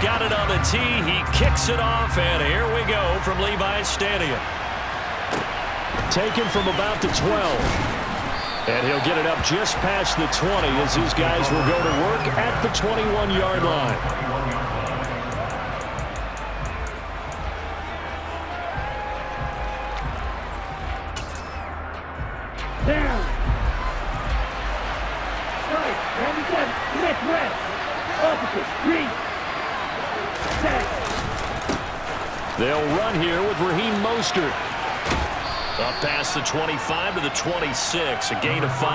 got it on the tee. He kicks it off, and here we go from Levi's Stadium. Taken from about the 12. And he'll get it up just past the 20 as these guys will go to work at the 21-yard line. Down. Strike. 97. Left, right. Opposite. Reach. Set. They'll run here with Raheem Mostert. Up past the 25 to the 26, a gain of 5.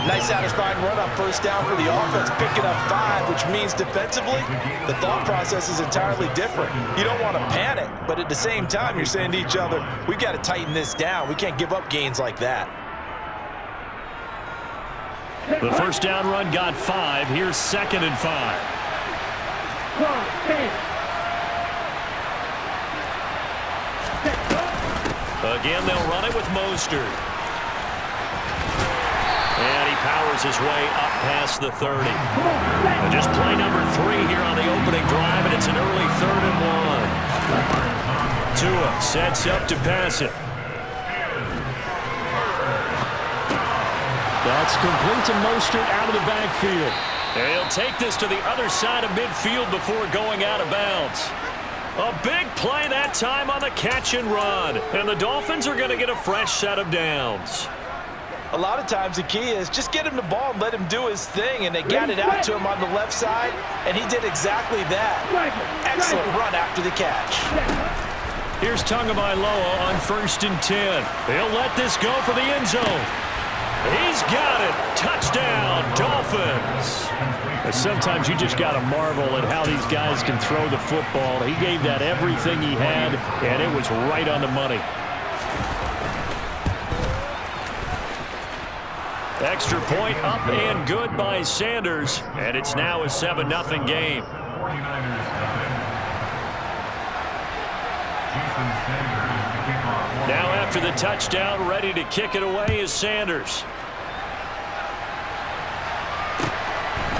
Nice satisfying run on first down for the offense, picking up 5, which means defensively, the thought process is entirely different. You don't want to panic, but at the same time, you're saying to each other, we've got to tighten this down. We can't give up gains like that. The first down run got 5. Here's 2nd and 5. Again, they'll run it with Mostert. And he powers his way up past the 30. And just play number 3 here on the opening drive, and it's an early 3rd and 1. Tua sets up to pass it. That's complete to Mostert out of the backfield. And he'll take this to the other side of midfield before going out of bounds. A big play that time on the catch and run. And the Dolphins are going to get a fresh set of downs. A lot of times the key is just get him the ball and let him do his thing. And they got it out to him on the left side, and he did exactly that. Excellent run after the catch. Here's Tagovailoa on 1st and 10. He'll let this go for the end zone. He's got it. Touchdown, Dolphins. Sometimes you just got to marvel at how these guys can throw the football. He gave that everything he had, and it was right on the money. Extra point up and good by Sanders, and it's now a 7-0 game. Now after the touchdown, ready to kick it away is Sanders.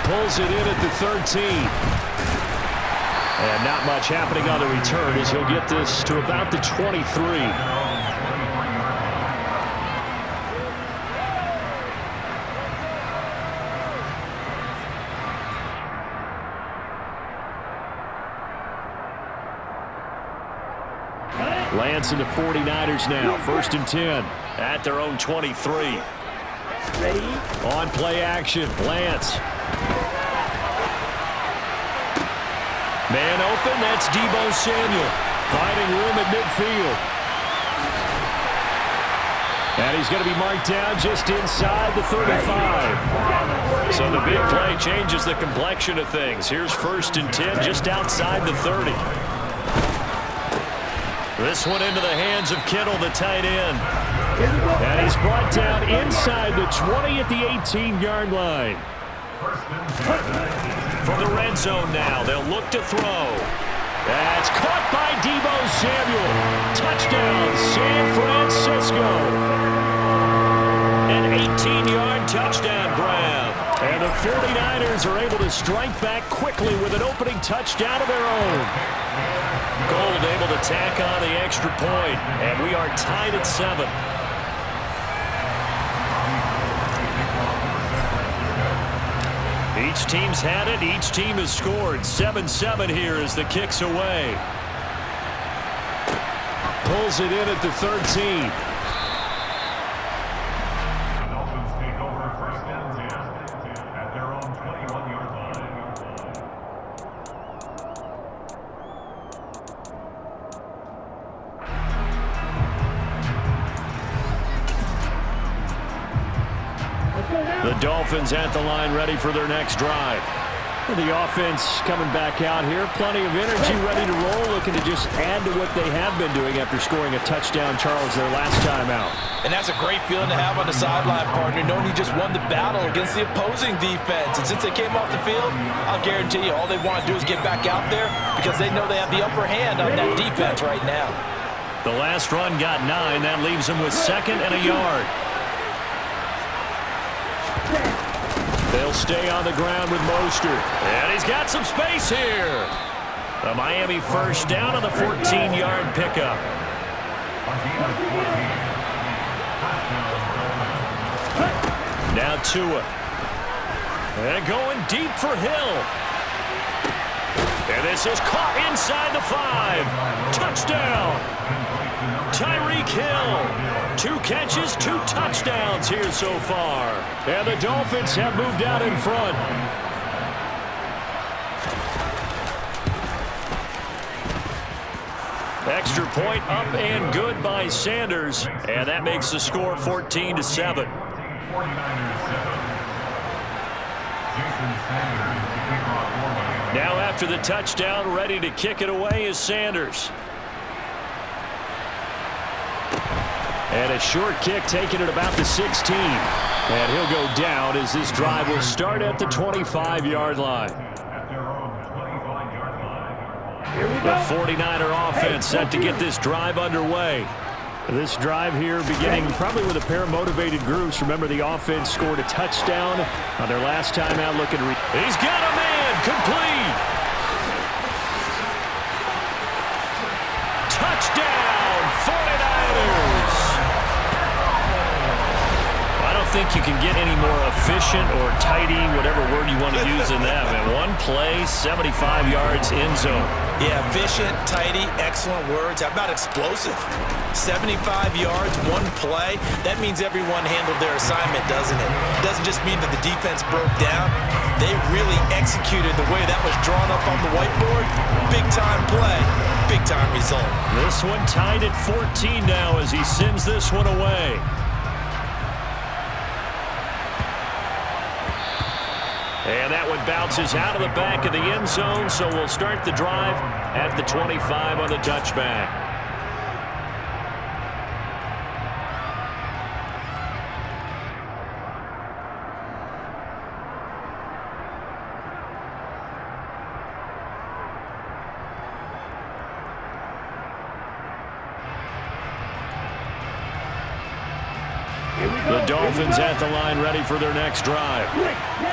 Pulls it in at the 13. And not much happening on the return as he'll get this to about the 23. Lance and the 49ers now. 1st and 10 at their own 23. Ready? On play action, Lance. Man open, that's Deebo Samuel. Finding room at midfield. And he's going to be marked down just inside the 35. So the big play changes the complexion of things. Here's 1st and 10 just outside the 30. This one into the hands of Kittle, the tight end. And he's brought down inside the 20 at the 18-yard line. From the red zone now, they'll look to throw. That's caught by Deebo Samuel. Touchdown, San Francisco. An 18-yard touchdown grab. And the 49ers are able to strike back quickly with an opening touchdown of their own. Gold able to tack on the extra point, and we are tied at 7. Each team's had it. Each team has scored. 7-7 here as the kick's away. Pulls it in at the 13. The Dolphins take over 1st and 10 at their own 21-yard line. The Dolphins at the line ready for their next drive. The offense coming back out here. Plenty of energy, ready to roll, looking to just add to what they have been doing after scoring a touchdown, Charles, their last time out. And that's a great feeling to have on the sideline, partner, knowing you just won the battle against the opposing defense. And since they came off the field, I'll guarantee you all they want to do is get back out there because they know they have the upper hand on that defense right now. The last run got 9. That leaves them with 2nd and a yard. They'll stay on the ground with Mostert. And he's got some space here. The Miami first down on the 14-yard pickup. Now Tua. And going deep for Hill. And this is caught inside the 5. Touchdown. Tyreek Hill. 2 catches, 2 touchdowns here so far. And the Dolphins have moved out in front. Extra point up and good by Sanders. And that makes the score 14-7. Now after the touchdown, ready to kick it away is Sanders. And a short kick taken at about the 16. And he'll go down as this drive will start at the 25-yard line. The 49er offense set to get this drive underway. This drive here beginning probably with a pair of motivated groups. Remember, the offense scored a touchdown on their last time out looking. He's got a man complete. Touchdown, 49ers. I don't think you can get any more efficient or tidy, whatever word you want to use in that. Man, one play, 75 yards, end zone. Yeah, efficient, tidy, excellent words. How about explosive? 75 yards, one play. That means everyone handled their assignment, doesn't it? It doesn't just mean that the defense broke down. They really executed the way that was drawn up on the whiteboard. Big-time play, big-time result. This one tied at 14 now as he sends this one away. And that one bounces out of the back of the end zone, so we'll start the drive at the 25 on the touchback. The Dolphins at the line ready for their next drive.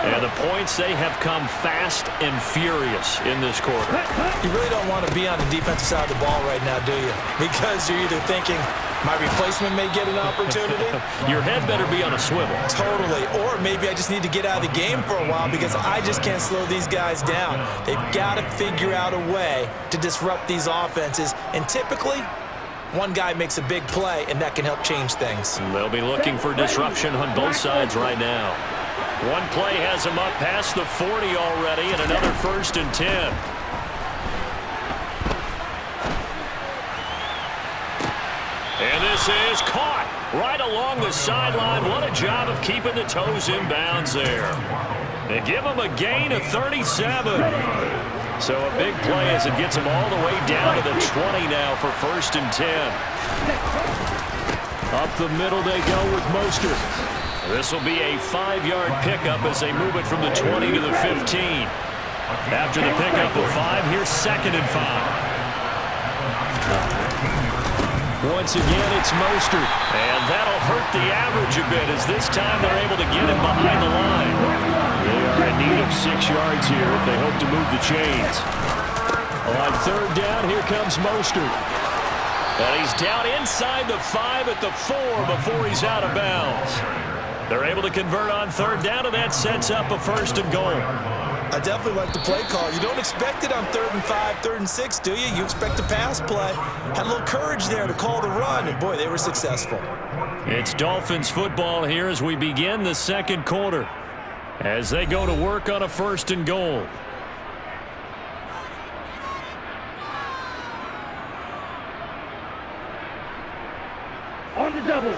And the points, they have come fast and furious in this quarter. You really don't want to be on the defensive side of the ball right now, do you? Because you're either thinking, my replacement may get an opportunity. Your head better be on a swivel. Totally. Or maybe I just need to get out of the game for a while because I just can't slow these guys down. They've got to figure out a way to disrupt these offenses. And typically, one guy makes a big play, and that can help change things. They'll be looking for disruption on both sides right now. One play has them up past the 40 already, and another 1st and 10. And this is caught right along the sideline. What a job of keeping the toes in bounds there. They give them a gain of 37. So a big play as it gets them all the way down to the 20 now for 1st and 10. Up the middle they go with Mostert. This will be a 5-yard pickup as they move it from the 20 to the 15. After the pickup of 5, here's 2nd and 5. Once again, it's Mostert. And that'll hurt the average a bit as this time they're able to get him behind the line. They are in need of 6 yards here if they hope to move the chains. On 3rd down, here comes Mostert. And he's down inside the 5 at the 4 before he's out of bounds. They're able to convert on 3rd down, and that sets up a 1st and goal. I definitely like the play call. You don't expect it on 3rd and 5, 3rd and 6, do you? You expect a pass play. Had a little courage there to call the run, and boy, they were successful. It's Dolphins football here as we begin the 2nd quarter, as they go to work on a 1st and goal. On the double.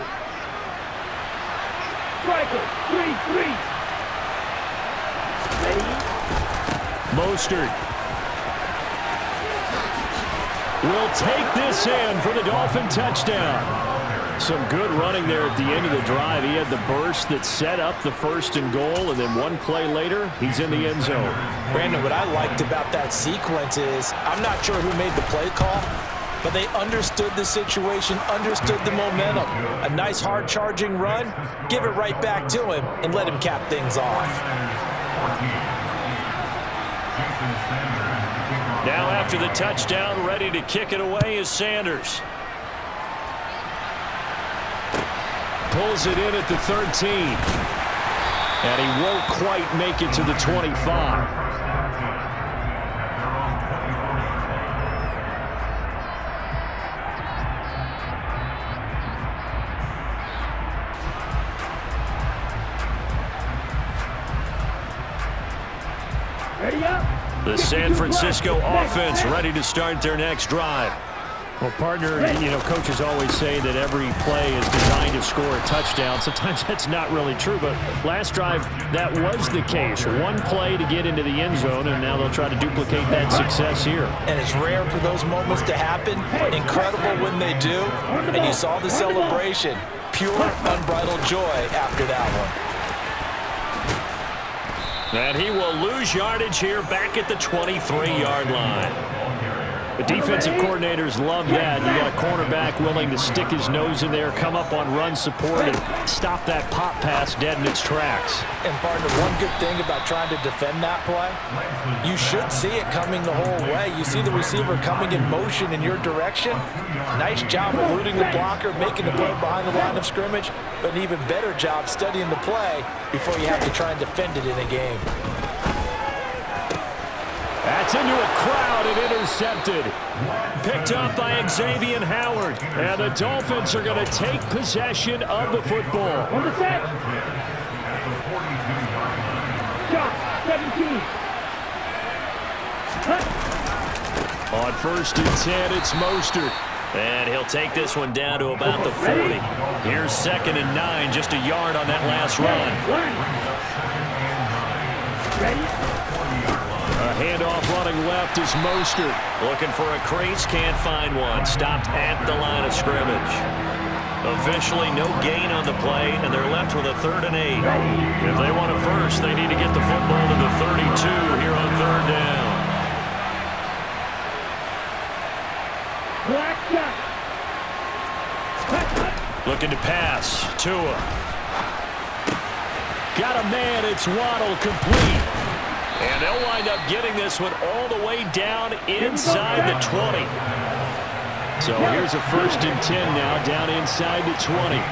Striker, 3-3. Ready? Mostert will take this in for the Dolphin touchdown. Some good running there at the end of the drive. He had the burst that set up the 1st and goal, and then one play later, he's in the end zone. Brandon, what I liked about that sequence is I'm not sure who made the play call, but they understood the situation, understood the momentum. A nice hard-charging run, give it right back to him, and let him cap things off. Now after the touchdown, ready to kick it away is Sanders. Pulls it in at the 13. And he won't quite make it to the 25. Ready up. The San Francisco offense ready to start their next drive. Well, partner, coaches always say that every play is designed to score a touchdown. Sometimes that's not really true, but last drive, that was the case. One play to get into the end zone, and now they'll try to duplicate that success here. And it's rare for those moments to happen. Incredible when they do. And you saw the celebration. Pure, unbridled joy after that one. And he will lose yardage here back at the 23-yard line. The defensive coordinators love that. You got a cornerback willing to stick his nose in there, come up on run support, and stop that pop pass dead in its tracks. And, partner, one good thing about trying to defend that play, you should see it coming the whole way. You see the receiver coming in motion in your direction. Nice job eluding the blocker, making the play behind the line of scrimmage, but an even better job studying the play before you have to try and defend it in a game. That's into a crowd and intercepted. Picked up by Xavier Howard. And the Dolphins are going to take possession of the football. On the set. Shot. 17. Cut. On 1st and 10, it's Mostert. And he'll take this one down to about the 40. Here's 2nd and 9, just a yard on that last run. Ready? A handoff running left is Mostert. Looking for a crease, can't find one. Stopped at the line of scrimmage. Officially no gain on the play, and they're left with a 3rd and 8. If they want a first, they need to get the football to the 32 here on 3rd down. Black shot. Looking to pass. Tua. Got a man. It's Waddle, complete. And they'll wind up getting this one all the way down inside the 20. So here's a 1st and 10 now, down inside the 20.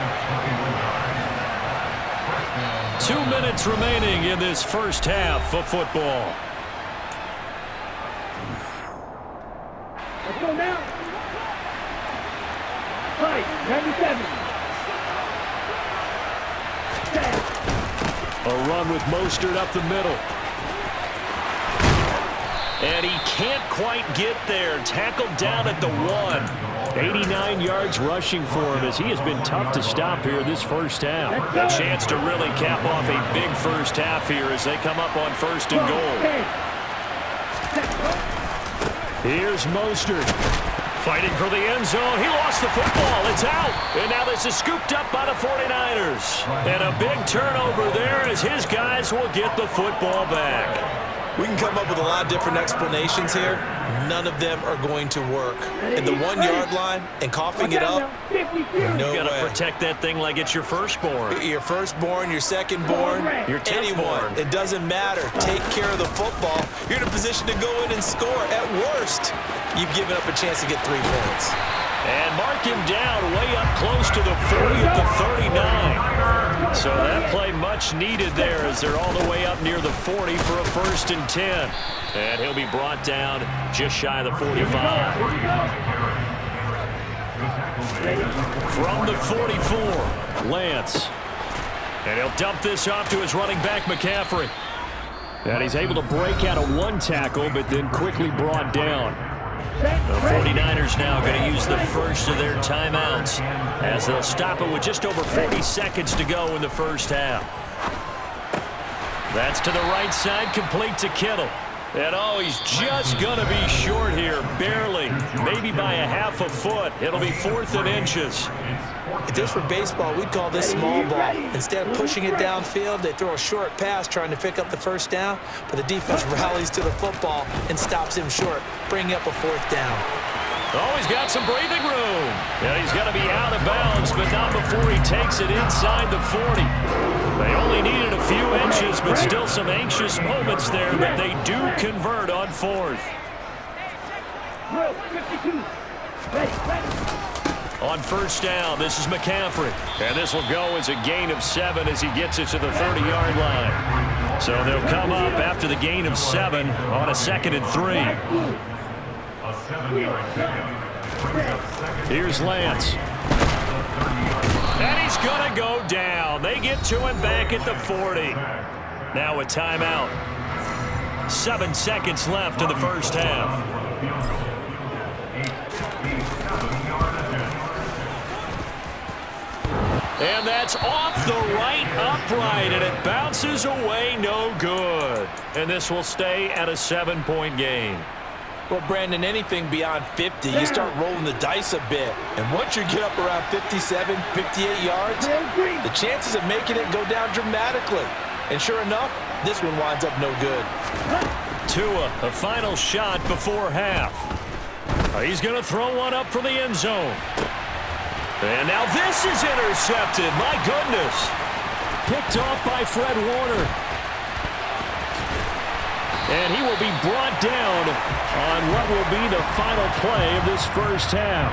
2 minutes remaining in this first half of football. Let's go now. Fight. 97. A run with Mostert up the middle. And he can't quite get there. Tackled down at the 1. 89 yards rushing for him as he has been tough to stop here this first half. A chance to really cap off a big first half here as they come up on 1st and goal. Here's Mostert. Fighting for the end zone. He lost the football. It's out. And now this is scooped up by the 49ers. And a big turnover there as his guys will get the football back. We can come up with a lot of different explanations here. None of them are going to work. At the 1-yard line and coughing it up, no way. You got to protect that thing like it's your firstborn. Your firstborn, your secondborn, your anyone. It doesn't matter. Take care of the football. You're in a position to go in and score. At worst, you've given up a chance to get 3 points. And mark him down way up close to the 40 at the 39. So that play much needed there as they're all the way up near the 40 for a 1st and 10. And he'll be brought down just shy of the 45. From the 44, Lance. And he'll dump this off to his running back, McCaffrey. And he's able to break out of 1 tackle, but then quickly brought down. The 49ers now going to use the first of their timeouts as they'll stop it with just over 40 seconds to go in the first half. That's to the right side, complete to Kittle. And oh, he's just going to be short here, barely, maybe by a half a foot. It'll be 4th and inches. If this were baseball, we'd call this small ball. Instead of pushing it downfield, they throw a short pass trying to pick up the first down, but the defense rallies to the football and stops him short, bringing up a 4th down. Oh, he's got some breathing room. Yeah, he's got to be out of bounds, but not before he takes it inside the 40. They only needed a few inches, but still some anxious moments there, but they do convert on 4th. 52. Ready. On 1st down, this is McCaffrey. And this will go as a gain of 7 as he gets it to the 30-yard line. So they'll come up after the gain of 7 on a 2nd and 3. A 7-yard pickup. Here's Lance. And he's going to go down. They get to him back at the 40. Now a timeout. 7 seconds left in the first half. And that's off the right upright, and it bounces away no good. And this will stay at a 7-point game. Well, Brandon, anything beyond 50, you start rolling the dice a bit. And once you get up around 57, 58 yards, the chances of making it go down dramatically. And sure enough, this one winds up no good. Tua, a final shot before half. He's going to throw one up for the end zone. And now this is intercepted. My goodness. Picked off by Fred Warner. And he will be brought down on what will be the final play of this first half.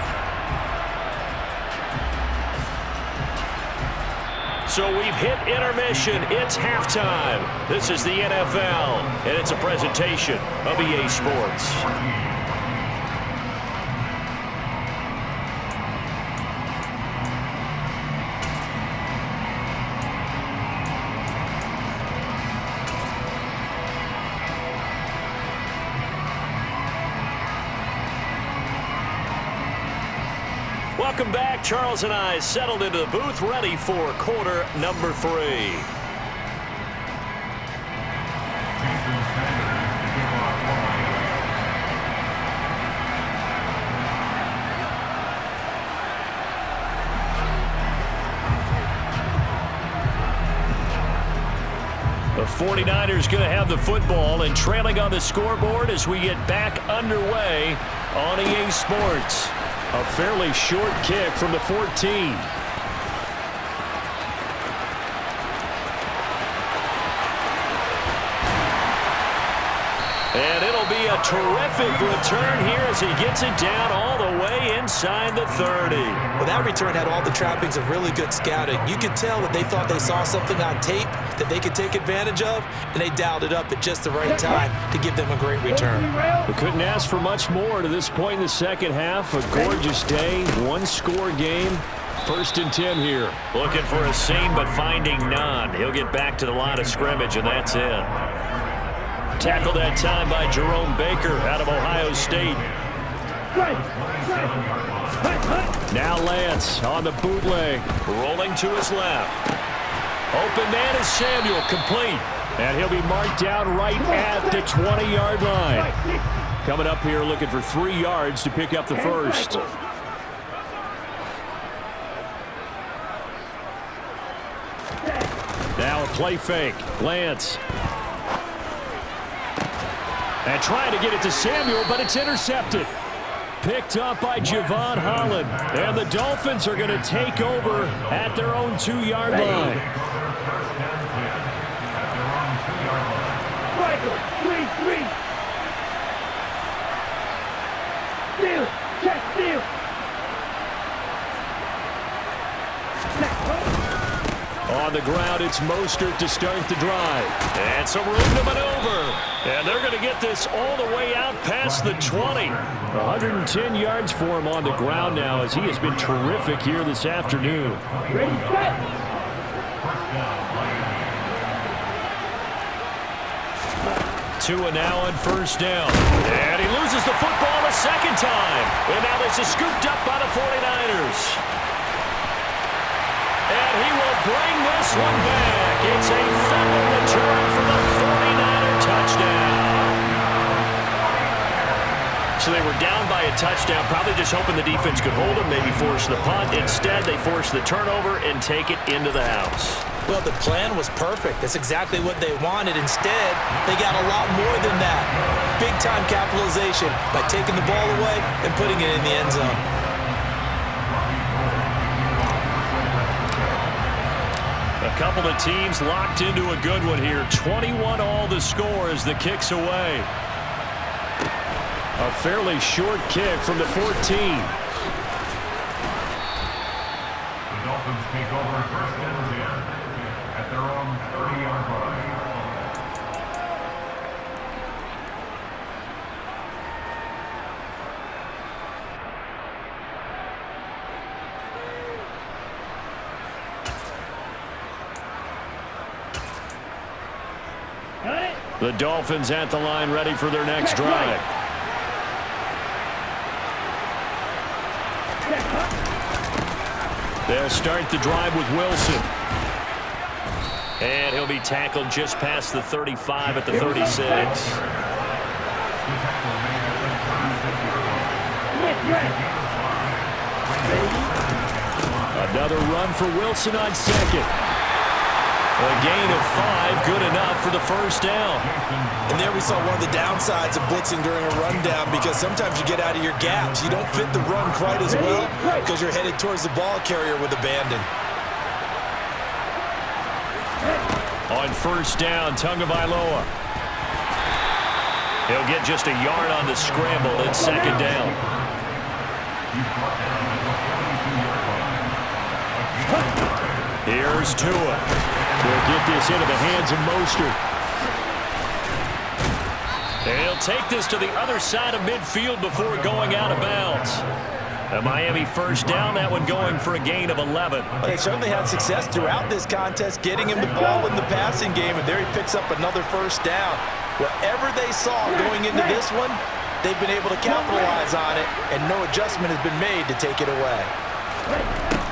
So we've hit intermission. It's halftime. This is the NFL, and it's a presentation of EA Sports. Welcome back. Charles and I settled into the booth, ready for quarter number 3. The 49ers going to have the football and trailing on the scoreboard as we get back underway on EA Sports. A fairly short kick from the 14. And it'll be a terrific return here as he gets it down all the way inside the 30. Well, that return had all the trappings of really good scouting. You could tell that they thought they saw something on tape that they could take advantage of, and they dialed it up at just the right time to give them a great return. We couldn't ask for much more to this point in the second half. A gorgeous day, one-score game. 1st and 10 here. Looking for a seam, but finding none. He'll get back to the line of scrimmage, and that's it. Tackled that time by Jerome Baker out of Ohio State. Now Lance on the bootleg, rolling to his left. Open man is Samuel, complete. And he'll be marked down right at the 20-yard line. Coming up here looking for 3 yards to pick up the first. Now a play fake. Lance. And trying to get it to Samuel, but it's intercepted. Picked up by Javon Holland. And the Dolphins are going to take over at their own 2-yard line. Steal. Check, steal. On the ground, it's Mostert to start the drive. And some room to maneuver. And they're going to get this all the way out past the 20. 110 yards for him on the ground now as he has been terrific here this afternoon. Ready, set. Tua now on 1st down. And he loses the football a second time. And now this is scooped up by the 49ers. And he will bring this one back. It's a fumble return for the 49er touchdown. So they were down by a touchdown, probably just hoping the defense could hold them, maybe force the punt. Instead, they force the turnover and take it into the house. Well, the plan was perfect. That's exactly what they wanted. Instead, they got a lot more than that. Big-time capitalization by taking the ball away and putting it in the end zone. A couple of teams locked into a good one here. 21 all the score as the kick's away. A fairly short kick from the 14. The Dolphins take over first and 10 at their own 30-yard line. The Dolphins at the line, ready for their next drive. They'll start the drive with Wilson. And he'll be tackled just past the 35 at the 36. Another run for Wilson on second. A gain of 5, good enough for the first down. And there we saw one of the downsides of blitzing during a rundown, because sometimes you get out of your gaps. You don't fit the run quite as well because you're headed towards the ball carrier with abandon. On first down, Tagovailoa. He'll get just a yard on the scramble. It's second down. Here's Tua. He'll get this into the hands of Mostert. And he'll take this to the other side of midfield before going out of bounds. A Miami first down, that one going for a gain of 11. They certainly had success throughout this contest getting him the ball in the passing game, and there he picks up another first down. Whatever they saw going into this one, they've been able to capitalize on it, and no adjustment has been made to take it away.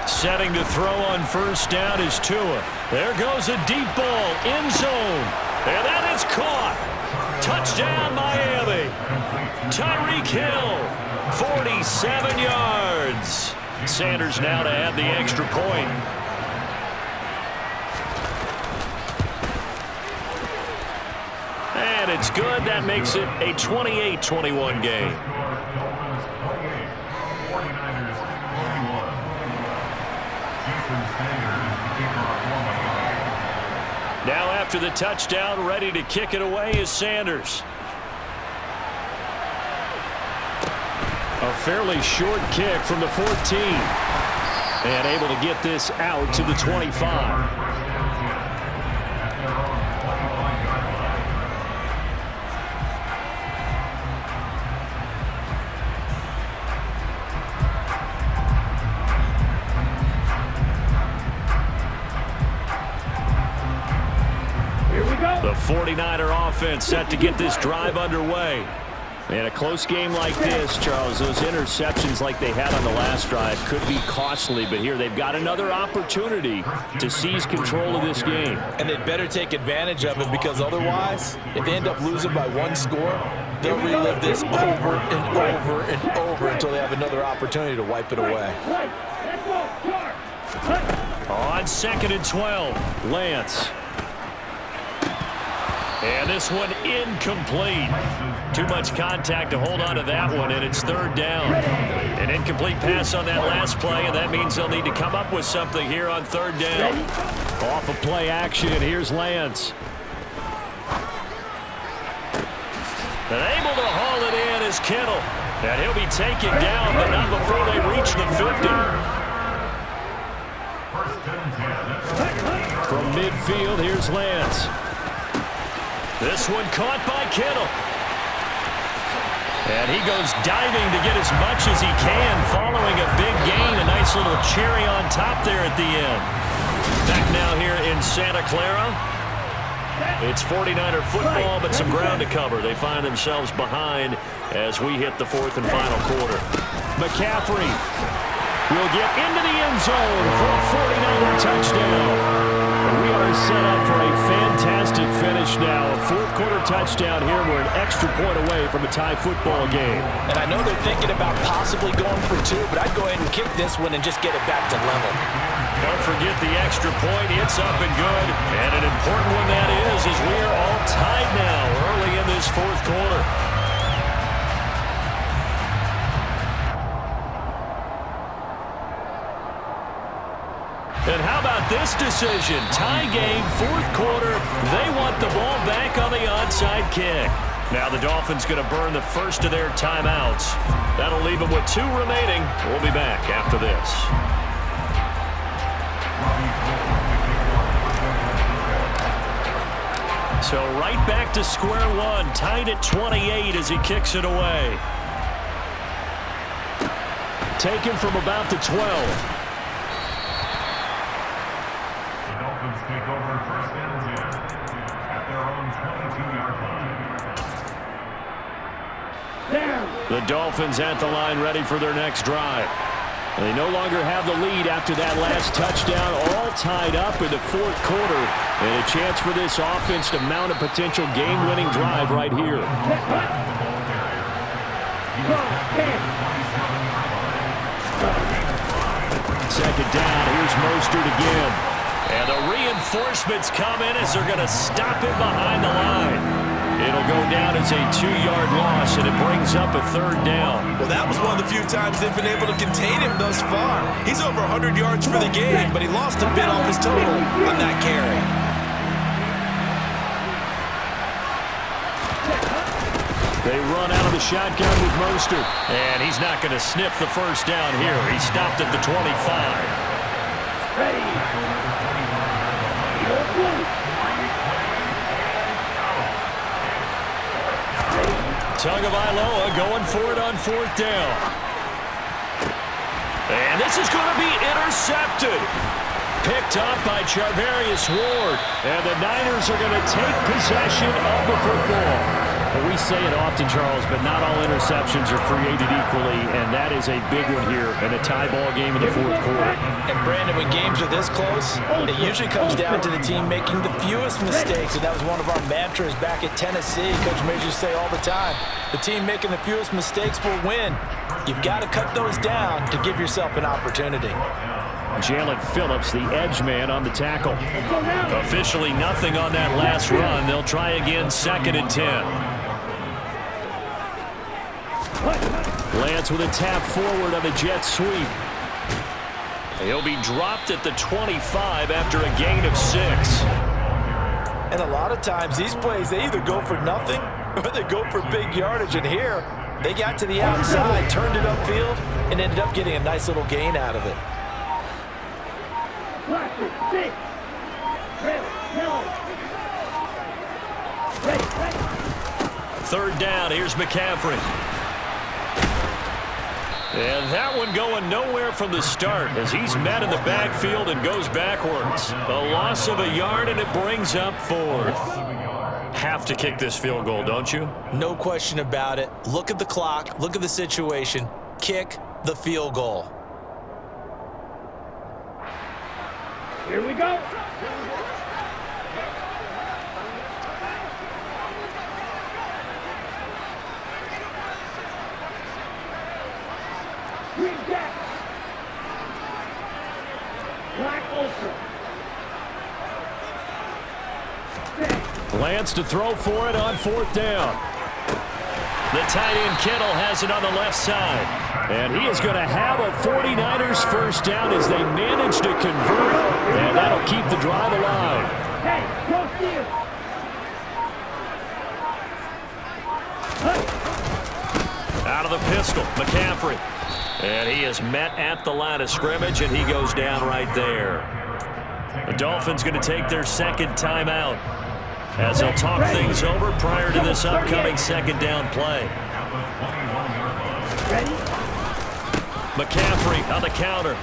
Setting to throw on first down is Tua. There goes a deep ball, end zone. And that is caught. Touchdown, Miami. Tyreek Hill, 47 yards. Sanders now to add the extra point. And it's good. That makes it a 28-21 game. Now after the touchdown, ready to kick it away is Sanders. A fairly short kick from the 14. And able to get this out to the 25. The 49er offense set to get this drive underway. In a close game like this, Charles, those interceptions like they had on the last drive could be costly, but here they've got another opportunity to seize control of this game. And they'd better take advantage of it, because otherwise, if they end up losing by one score, they'll relive this over and over and over until they have another opportunity to wipe it away. On second and 12, Lance. And this one incomplete. Too much contact to hold on to that one, and it's third down. An incomplete pass on that last play, and that means they'll need to come up with something here on third down. Off of play action, here's Lance. And able to haul it in is Kittle. And he'll be taken down, but not before they reach the 50. From midfield, here's Lance. This one caught by Kittle. And he goes diving to get as much as he can following a big gain. A nice little cherry on top there at the end. Back now here in Santa Clara. It's 49er football, but some ground to cover. They find themselves behind as we hit the fourth and final quarter. McCaffrey will get into the end zone for a 49er touchdown. We are set up for a fantastic finish now. A fourth-quarter touchdown here. We're an extra point away from a tie football game. And I know they're thinking about possibly going for two, but I'd go ahead and kick this one and just get it back to level. Don't forget the extra point. It's up and good. And an important one that is, as we are all tied now early in this fourth quarter. And how about this decision? Tie game, fourth quarter. They want the ball back on the onside kick. Now the Dolphins going to burn the first of their timeouts. That'll leave them with 2 remaining. We'll be back after this. So right back to square one, tied at 28 as he kicks it away. Taken from about the 12. The Dolphins take over first and 10 at their own 22-yard line. The Dolphins at the line ready for their next drive. They no longer have the lead after that last touchdown, all tied up in the fourth quarter. And a chance for this offense to mount a potential game-winning drive right here. Second down, here's Mostert again. And the reinforcements come in as they're going to stop him behind the line. It'll go down as a 2-yard loss, and it brings up a third down. Well, that was one of the few times they've been able to contain him thus far. He's over 100 yards for the game, but he lost a bit off his total on that carry. They run out of the shotgun with Mostert, and he's not going to sniff the first down here. He stopped at the 25. Ready. Tagovailoa going for it on fourth down. And this is going to be intercepted. Picked up by Charvarius Ward. And the Niners are going to take possession of the football. Well, we say it often, Charles, but not all interceptions are created equally, and that is a big one here in a tie ball game in the fourth quarter. And Brandon, when games are this close, it usually comes down to the team making the fewest mistakes, and that was one of our mantras back at Tennessee. Coach Major say all the time, the team making the fewest mistakes will win. You've got to cut those down to give yourself an opportunity. Jalen Phillips, the edge man on the tackle. Officially nothing on that last run. They'll try again, second and 10. Lance with a tap forward on the jet sweep. He'll be dropped at the 25 after a gain of 6. And a lot of times these plays, they either go for nothing or they go for big yardage. And here, they got to the outside, turned it upfield, and ended up getting a nice little gain out of it. Third down, here's McCaffrey. And that one going nowhere from the start as he's met in the backfield and goes backwards. A loss of a yard, and it brings up fourth. Have to kick this field goal, don't you? No question about it. Look at the clock. Look at the situation. Kick the field goal. Here we go. Green Jack. Black Ultra. Lance to throw for it on fourth down. The tight end Kittle has it on the left side. And he is going to have a 49ers first down as they manage to convert. And that'll keep the drive alive. Hey, go steal. Out of the pistol, McCaffrey. And he is met at the line of scrimmage, and he goes down right there. The Dolphins going to take their second timeout as they'll talk things over prior to this upcoming second down play. McCaffrey on the counter.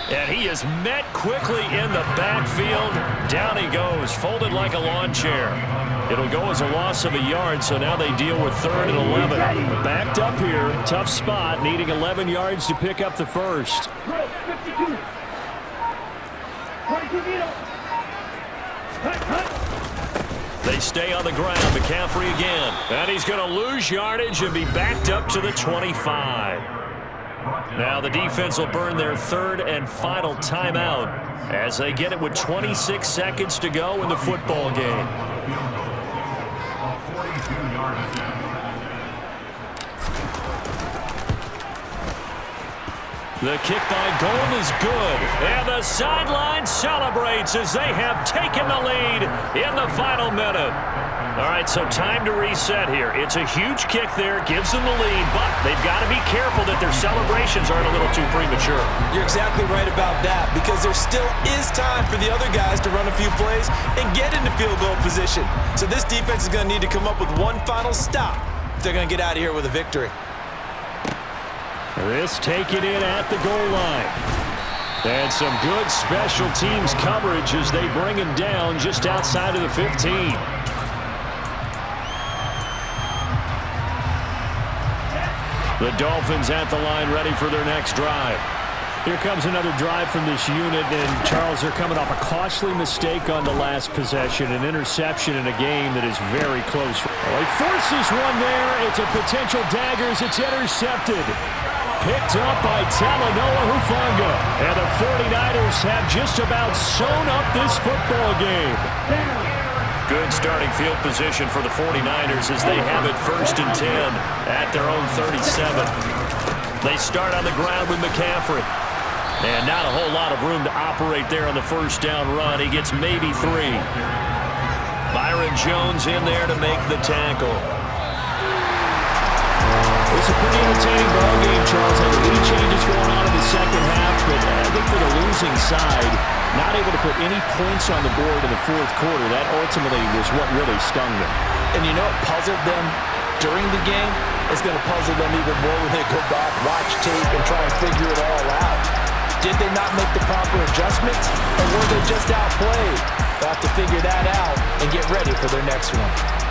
And he is met quickly in the backfield. Down he goes, folded like a lawn chair. It'll go as a loss of a yard, so now they deal with third and 11. Backed up here, tough spot, needing 11 yards to pick up the first. 52. 22 Vito. Cut. They stay on the ground. McCaffrey again. And he's going to lose yardage and be backed up to the 25. Now the defense will burn their third and final timeout as they get it with 26 seconds to go in the football game. The kick by Gold is good, and the sideline celebrates as they have taken the lead in the final minute. All right, so time to reset here. It's a huge kick there, gives them the lead, but they've got to be careful that their celebrations aren't a little too premature. You're exactly right about that, because there still is time for the other guys to run a few plays and get into field goal position. So this defense is going to need to come up with one final stop if they're going to get out of here with a victory. This taken in at the goal line. And some good special teams coverage as they bring him down just outside of the 15. The Dolphins at the line ready for their next drive. Here comes another drive from this unit, and Charles, they're coming off a costly mistake on the last possession, an interception in a game that is very close. Well, he forces one there. It's a potential dagger as it's intercepted. Picked up by Talanoa Hufanga. And the 49ers have just about sewn up this football game. Good starting field position for the 49ers as they have it 1st and 10 at their own 37. They start on the ground with McCaffrey. And not a whole lot of room to operate there on the first down run. He gets maybe 3. Byron Jones in there to make the tackle. It's a pretty entertaining ball game, Charles. Had 3 changes going on in the second half, but I think for the losing side, not able to put any points on the board in the fourth quarter. That ultimately was what really stung them. And you know what puzzled them during the game? It's going to puzzle them even more when they go back, watch tape, and try and figure it all out. Did they not make the proper adjustments, or were they just outplayed? They'll have to figure that out and get ready for their next one.